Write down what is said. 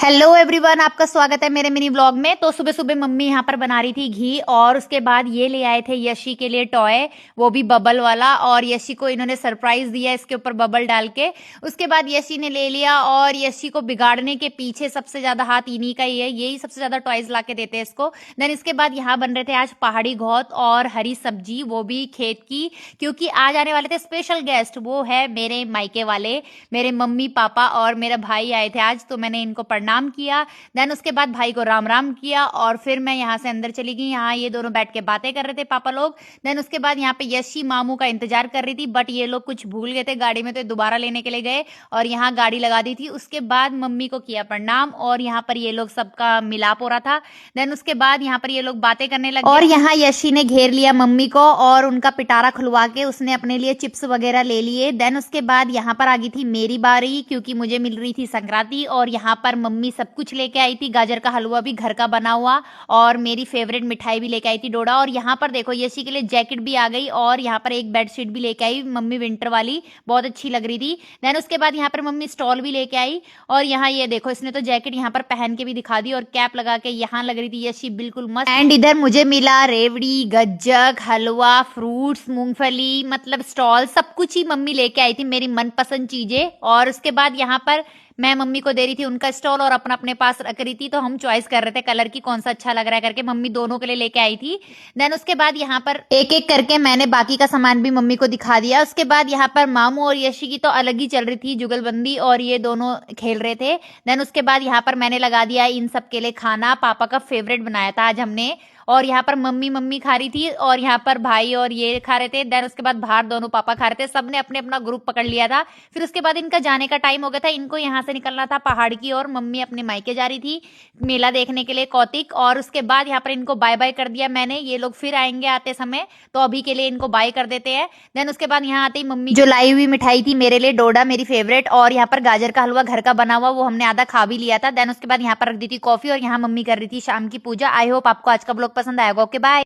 Hello everyone, आपका स्वागत है मेरे मिनी व्लॉग में। तो सुबह सुबह मम्मी यहाँ पर बना रही थी घी, और उसके बाद ये ले आए थे यशी के लिए टॉय, वो भी बबल वाला। और यशी को इन्होंने सरप्राइज दिया इसके ऊपर बबल डाल के। उसके बाद यशी ने ले लिया, और यशी को बिगाड़ने के पीछे सबसे ज्यादा हाथ इन्हीं का ही है, यही सबसे ज्यादा टॉयज ला के देते हैं इसको। देन इसके बाद यहाँ बन रहे थे आज पहाड़ी घोत और हरी सब्जी, वो भी खेत की, क्योंकि आज आने वाले थे स्पेशल गेस्ट, वो है मेरे मायके वाले, मेरे मम्मी पापा और मेरा भाई आए थे आज। तो मैंने इनको प्रणाम किया। देन उसके बाद भाई को राम राम किया, और फिर मैं यहाँ से अंदर चली गई। यहाँ ये दोनों बैठ के बातें कर रहे थे पापा लोग। देन उसके बाद यहाँ पे यशी मामू का इंतजार कर रही थी, बट ये लोग कुछ भूल गए थे गाड़ी में, तो दोबारा लेने के लिए गए और यहाँ गाड़ी लगा दी थी। उसके बाद मम्मी को किया प्रणाम, और यहाँ पर ये लोग सबका मिलाप हो रहा था। देन उसके बाद यहाँ पर ये लोग बातें करने लगे, और यहाँ यशी ने घेर लिया मम्मी को और उनका पिटारा खुलवा के उसने अपने लिए चिप्स वगैरह ले लिए। देन उसके बाद यहाँ पर आ गई थी मेरी बारी, क्योंकि मुझे मिल रही थी संक्रांति, और यहाँ पर मम्मी सब कुछ लेके आई थी, गाजर का हलवा भी घर का बना हुआ, और मेरी फेवरेट मिठाई भी लेके आई थी डोडा। और यहाँ पर देखो यशी के लिए जैकेट भी आ गई, और यहाँ पर एक बेडशीट भी लेके आई मम्मी, विंटर वाली, बहुत अच्छी लग रही थी। देन उसके बाद यहाँ पर मम्मी स्टॉल भी लेके आई, और यहाँ ये देखो इसने तो जैकेट यहाँ पर पहन के भी दिखा दी, और कैप लगा के यहाँ लग रही थी यशी बिल्कुल मस्त। एंड इधर मुझे मिला रेवड़ी, गज्जक, हलवा, फ्रूट्स, मूंगफली, मतलब स्टॉल, सब कुछ ही मम्मी लेके आई थी, मेरी मनपसंद चीजें। और उसके बाद यहाँ पर मैं मम्मी को दे रही थी उनका स्टॉल, और अपना अपने पास रख रही थी। तो हम चॉइस कर रहे थे कलर की, कौन सा अच्छा लग रहा है करके, मम्मी दोनों के लिए लेके आई थी। देन उसके बाद यहाँ पर एक एक करके मैंने बाकी का सामान भी मम्मी को दिखा दिया। उसके बाद यहाँ पर मामू और यशी की तो अलग ही चल रही थी जुगलबंदी, और ये दोनों खेल रहे थे। देन उसके बाद यहाँ पर मैंने लगा दिया इन सब के लिए खाना, पापा का फेवरेट बनाया था आज हमने। और यहाँ पर मम्मी मम्मी खा रही थी, और यहाँ पर भाई और ये खा रहे थे। देन उसके बाद बाहर दोनों पापा खा रहे थे, सबने अपने अपना ग्रुप पकड़ लिया था। फिर उसके बाद इनका जाने का टाइम हो गया था, इनको यहाँ से निकलना था पहाड़ की ओर, मम्मी अपने मायके जा रही थी मेला देखने के लिए कौतिक। और उसके बाद यहाँ पर इनको बाय बाय कर दिया मैंने, ये लोग फिर आएंगे आते समय, तो अभी के लिए इनको बाय कर देते हैं। देन उसके बाद यहाँ आते ही मम्मी जो लाई हुई मिठाई थी मेरे लिए, डोडा मेरी फेवरेट, और यहाँ पर गाजर का हलवा घर का बना हुआ, वो हमने आधा खा भी लिया था। देन उसके बाद यहाँ पर रख दी थी कॉफी, और यहाँ मम्मी कर रही थी शाम की पूजा। आई होप आपको आज का ब्लॉग पसंद आएगा। Okay bye.